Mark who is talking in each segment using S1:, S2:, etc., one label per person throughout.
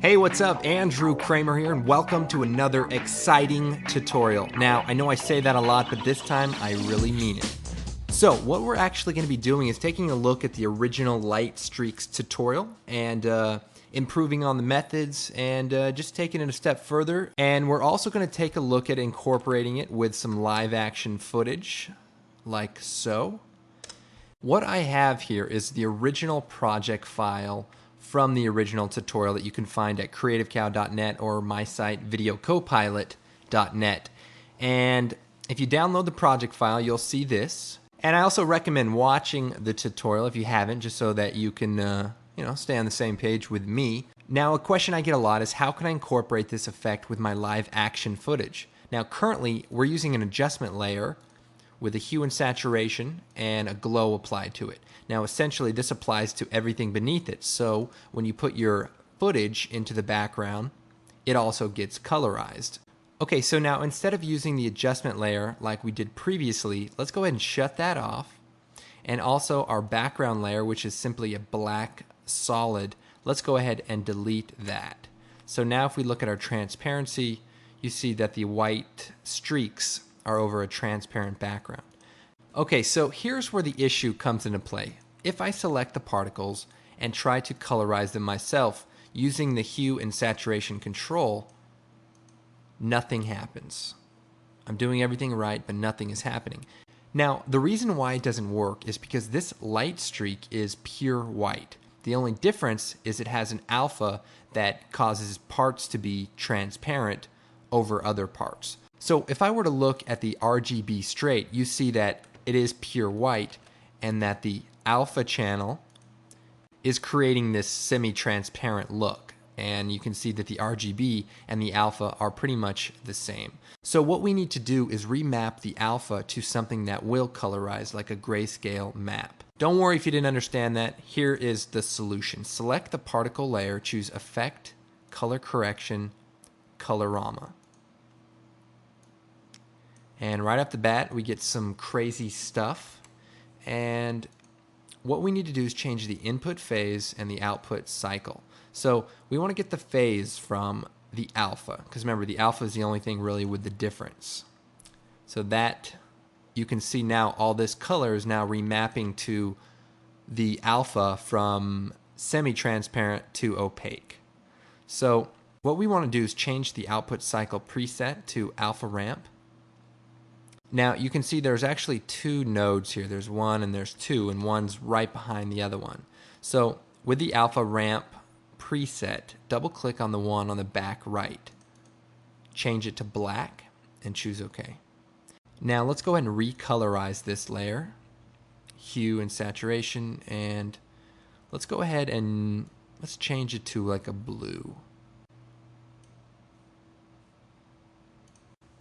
S1: Hey, what's up? Andrew Kramer here, and welcome to another exciting tutorial. Now, I know I say that a lot, but this time I really mean it. So, what we're actually going to be doing is taking a look at the original light streaks tutorial and improving on the methods and just taking it a step further. And we're also going to take a look at incorporating it with some live action footage, like so. What I have here is the original project file from the original tutorial that you can find at creativecow.net or my site videocopilot.net. And if you download the project file, you'll see this. And I also recommend watching the tutorial if you haven't, just so that you can stay on the same page with me. Now, a question I get a lot is how can I incorporate this effect with my live action footage? Now, currently, we're using an adjustment layer with a hue and saturation and a glow applied to it. Now essentially this applies to everything beneath it, so when you put your footage into the background, it also gets colorized. Okay, so now instead of using the adjustment layer like we did previously, let's go ahead and shut that off. And also our background layer, which is simply a black solid, let's go ahead and delete that. So now if we look at our transparency, you see that the white streaks are over a transparent background. Okay, so here's where the issue comes into play. If I select the particles and try to colorize them myself using the hue and saturation control, nothing happens. I'm doing everything right, but nothing is happening. Now, the reason why it doesn't work is because this light streak is pure white. The only difference is it has an alpha that causes parts to be transparent over other parts. So if I were to look at the RGB straight, you see that it is pure white and that the alpha channel is creating this semi-transparent look. And you can see that the RGB and the alpha are pretty much the same. So what we need to do is remap the alpha to something that will colorize like a grayscale map. Don't worry if you didn't understand that. Here is the solution. Select the particle layer, choose Effect, Color Correction, Colorama. And right off the bat, we get some crazy stuff. And what we need to do is change the input phase and the output cycle. So we want to get the phase from the alpha, because remember, the alpha is the only thing really with the difference. So that, you can see now all this color is now remapping to the alpha from semi-transparent to opaque. So what we want to do is change the output cycle preset to alpha ramp. Now you can see there's actually two nodes here. There's one and there's two, and one's right behind the other one. So with the alpha ramp preset, double click on the one on the back right. Change it to black and choose OK. Now let's go ahead and recolorize this layer. Hue and saturation, and let's go ahead and let's change it to like a blue.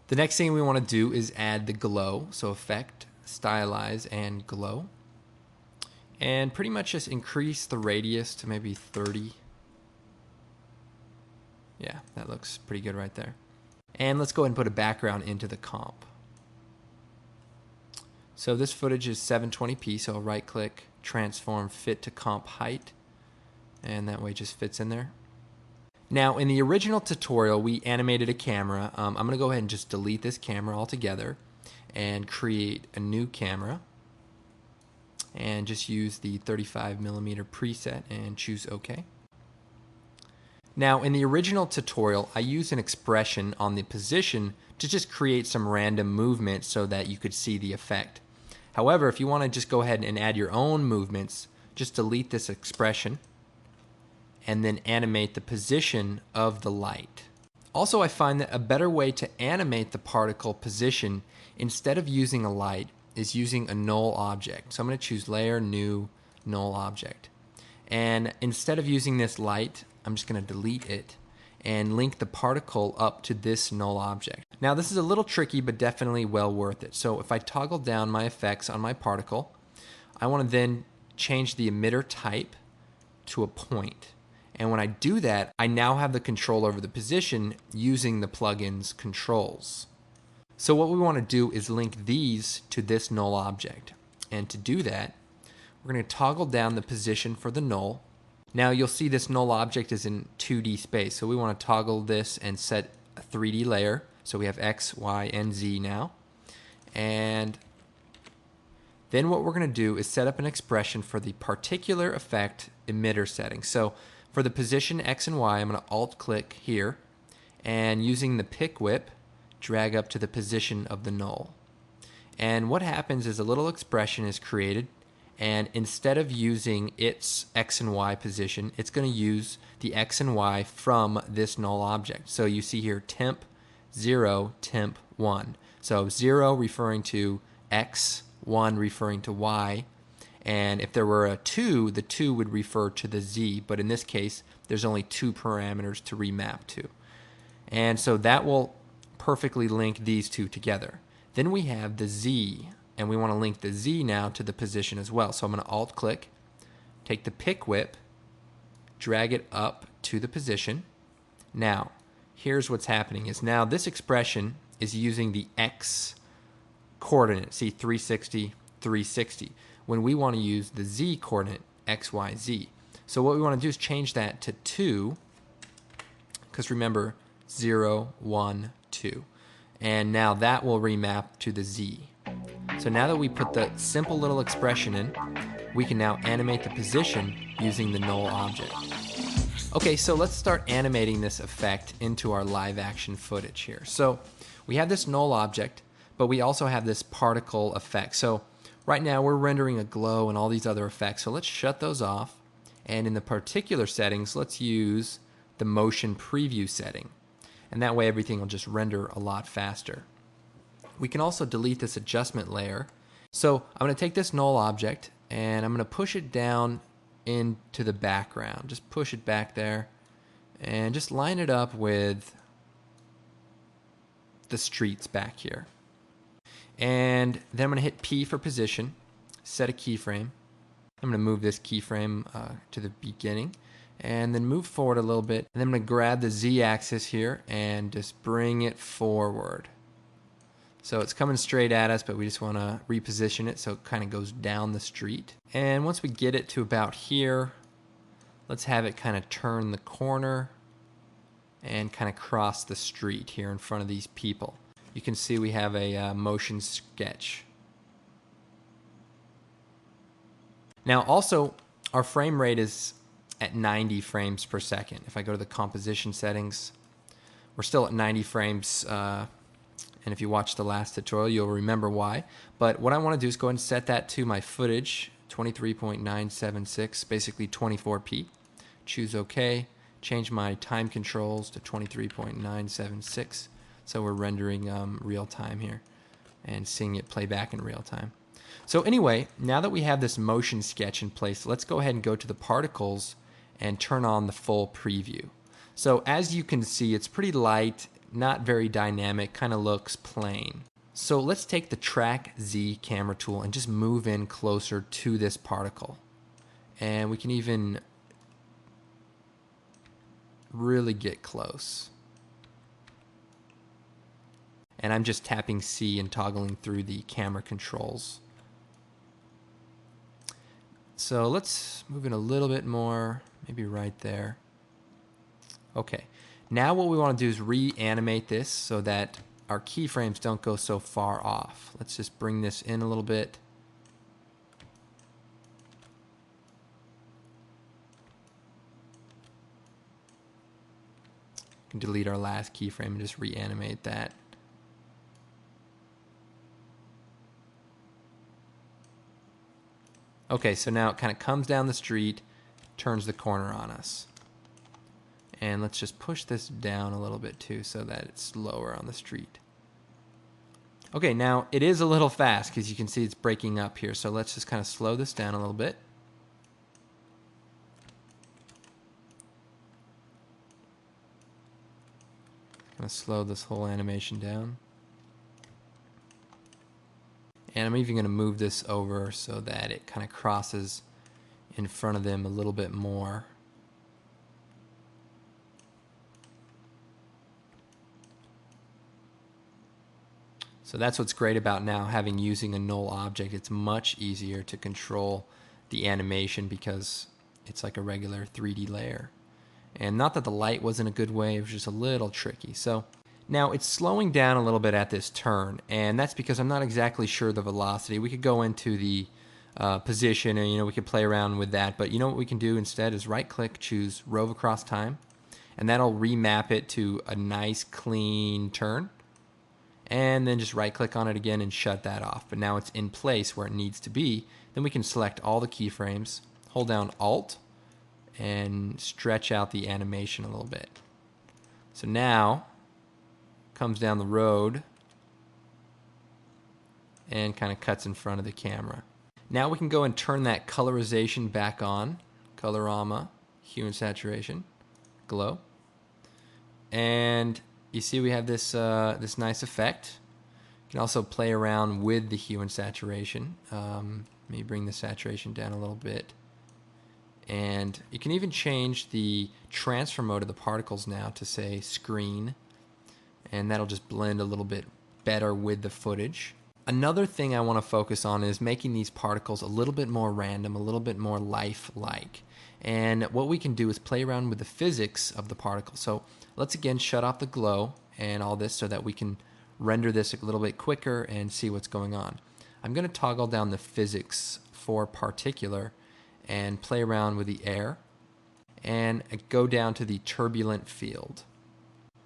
S1: The next thing we want to do is add the glow. So Effect, Stylize, and Glow. And pretty much just increase the radius to maybe 30. Yeah, that looks pretty good right there. And let's go ahead and put a background into the comp. So this footage is 720p, so I'll right click, transform, fit to comp height. And that way it just fits in there. Now, in the original tutorial, we animated a camera. I'm going to go ahead and just delete this camera altogether and create a new camera. And just use the 35mm preset and choose OK. Now, in the original tutorial, I used an expression on the position to just create some random movement so that you could see the effect. However, if you want to just go ahead and add your own movements, just delete this expression and then animate the position of the light. Also, I find that a better way to animate the particle position instead of using a light is using a null object. So I'm going to choose Layer, New, Null Object. And instead of using this light, I'm just going to delete it and link the particle up to this null object. Now this is a little tricky, but definitely well worth it. So if I toggle down my effects on my particle, I want to then change the emitter type to a point. And when I do that, I now have the control over the position using the plugin's controls. So what we want to do is link these to this null object. And to do that, we're going to toggle down the position for the null Now you'll see this null object is in 2D space, so we want to toggle this and set a 3D layer. So we have X, Y, and Z now. And then what we're going to do is set up an expression for the particular effect emitter setting. So for the position X and Y, I'm going to alt-click here, and using the pick whip, drag up to the position of the null. And what happens is a little expression is created, and instead of using its X and Y position, it's going to use the X and Y from this null object. So you see here temp 0, temp 1. So 0 referring to X, 1 referring to Y, and if there were a 2, the 2 would refer to the Z, but in this case, there's only 2 parameters to remap to. And so that will perfectly link these two together. Then we have the Z, and we want to link the Z now to the position as well. So I'm going to alt-click, take the pick whip, drag it up to the position. Now, here's what's happening is now this expression is using the X coordinate, see 360, 360, when we want to use the Z coordinate, X, Y, Z. So what we want to do is change that to 2, because remember, 0, 1, 2. And now that will remap to the Z. So now that we put the simple little expression in, we can now animate the position using the null object. Okay, so let's start animating this effect into our live action footage here. So we have this null object, but we also have this particle effect. So right now we're rendering a glow and all these other effects. So let's shut those off. And in the particular settings, let's use the motion preview setting. And that way everything will just render a lot faster. We can also delete this adjustment layer. So I'm going to take this null object and I'm going to push it down into the background. Just push it back there and just line it up with the streets back here. And then I'm going to hit P for position, set a keyframe. I'm going to move this keyframe to the beginning and then move forward a little bit. And then I'm going to grab the Z axis here and just bring it forward. So it's coming straight at us, but we just want to reposition it so it kind of goes down the street. And once we get it to about here, let's have it kind of turn the corner and kind of cross the street here in front of these people. You can see we have a motion sketch. Now also, our frame rate is at 90 frames per second. If I go to the composition settings, we're still at 90 frames. And if you watched the last tutorial, you'll remember why. But what I want to do is go ahead and set that to my footage, 23.976, basically 24p. Choose OK. Change my time controls to 23.976. So we're rendering real time here and seeing it play back in real time. So anyway, now that we have this motion sketch in place, let's go ahead and go to the particles and turn on the full preview. So as you can see, it's pretty light, not very dynamic, kind of looks plain. So let's take the Track Z camera tool and just move in closer to this particle. And we can even really get close. And I'm just tapping C and toggling through the camera controls. So let's move in a little bit more, maybe right there. Okay, now what we want to do is reanimate this so that our keyframes don't go so far off. Let's just bring this in a little bit. We can delete our last keyframe and just reanimate that. Okay, so now it kind of comes down the street, turns the corner on us. And let's just push this down a little bit too so that it's lower on the street. Okay, now it is a little fast because you can see it's breaking up here. So let's just kind of slow this down a little bit. I'm going to slow this whole animation down. And I'm even going to move this over so that it kind of crosses in front of them a little bit more. So that's what's great about now using a null object. It's much easier to control the animation because it's like a regular 3D layer. And not that the light wasn't a good way, it was just a little tricky. So now it's slowing down a little bit at this turn, and that's because I'm not exactly sure the velocity. We could go into the position and we could play around with that, but what we can do instead is right click, choose Rove Across Time, and that'll remap it to a nice clean turn, and then just right click on it again and shut that off. But now it's in place where it needs to be. Then we can select all the keyframes, hold down Alt, and stretch out the animation a little bit. So now comes down the road and kind of cuts in front of the camera. Now we can go and turn that colorization back on. Colorama, hue and saturation, glow. And you see we have this this nice effect. You can also play around with the hue and saturation. Maybe bring the saturation down a little bit. And you can even change the transfer mode of the particles now to say screen. And that'll just blend a little bit better with the footage. Another thing I want to focus on is making these particles a little bit more random, a little bit more lifelike. And what we can do is play around with the physics of the particle. So let's again shut off the glow and all this so that we can render this a little bit quicker and see what's going on. I'm going to toggle down the physics for particular and play around with the air and go down to the turbulent field.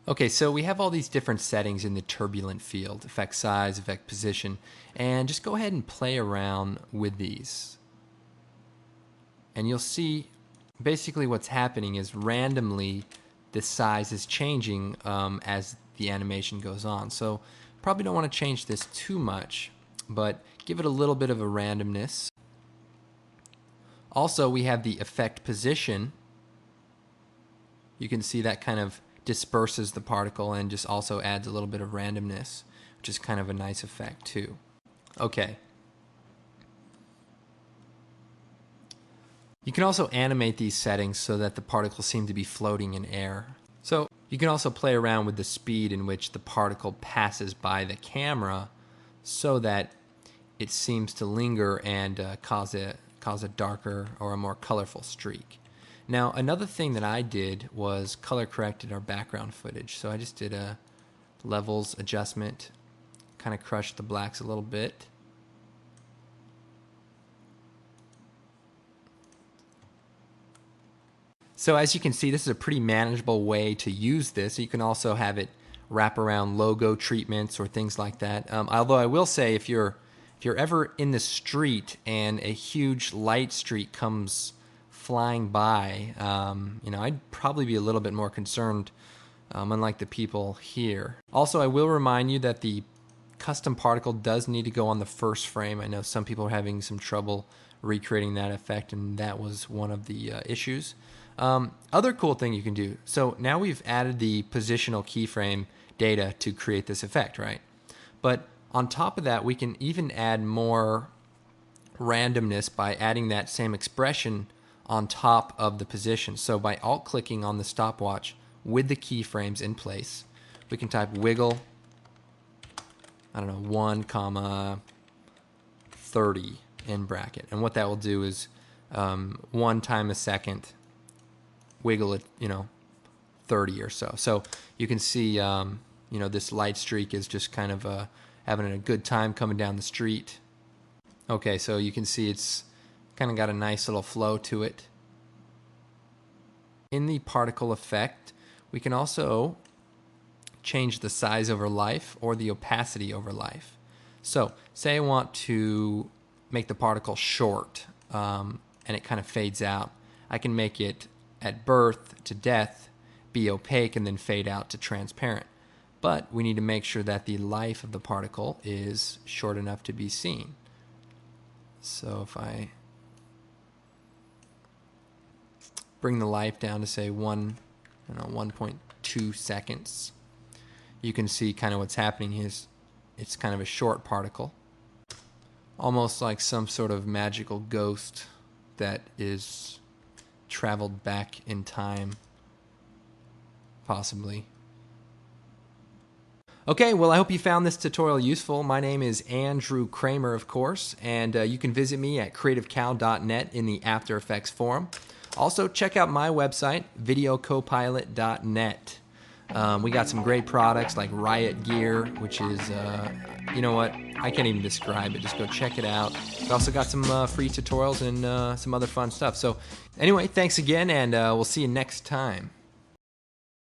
S1: Okay, so we have all these different settings in the turbulent field, effect size, effect position, and just go ahead and play around with these. And you'll see basically what's happening is randomly the size is changing as the animation goes on. So probably don't want to change this too much, but give it a little bit of a randomness. Also, we have the effect position. You can see that kind of disperses the particle and just also adds a little bit of randomness, which is kind of a nice effect too. Okay. You can also animate these settings so that the particles seem to be floating in air. So you can also play around with the speed in which the particle passes by the camera so that it seems to linger and cause a darker or a more colorful streak. Now, another thing that I did was color corrected our background footage. So I just did a levels adjustment, kind of crushed the blacks a little bit. So as you can see, this is a pretty manageable way to use this. You can also have it wrap around logo treatments or things like that. Although I will say, if you're ever in the street and a huge light streak comes flying by, I'd probably be a little bit more concerned, unlike the people here. Also, I will remind you that the custom particle does need to go on the first frame. I know some people are having some trouble recreating that effect, and that was one of the issues. Other cool thing you can do, so now we've added the positional keyframe data to create this effect, right? But on top of that, we can even add more randomness by adding that same expression on top of the position. So by alt-clicking on the stopwatch with the keyframes in place, we can type wiggle, 1, 30 in bracket. And what that will do is 1 time a second, wiggle it, 30 or so. So you can see, this light streak is just kind of having a good time coming down the street. Okay, so you can see it's kind of got a nice little flow to it. In the particle effect, we can also change the size over life or the opacity over life. So say I want to make the particle short and it kind of fades out. I can make it at birth to death be opaque and then fade out to transparent. But we need to make sure that the life of the particle is short enough to be seen. So if I bring the life down to say 1.2 seconds, you can see kind of what's happening is it's kind of a short particle, almost like some sort of magical ghost that is traveled back in time, possibly. Okay, well, I hope you found this tutorial useful. My name is Andrew Kramer, of course, and you can visit me at creativecow.net in the After Effects forum. Also, check out my website, videocopilot.net. We got some great products like Riot Gear, which is, you know what? I can't even describe it. Just go check it out. We also got some free tutorials and some other fun stuff. So anyway, thanks again, and we'll see you next time.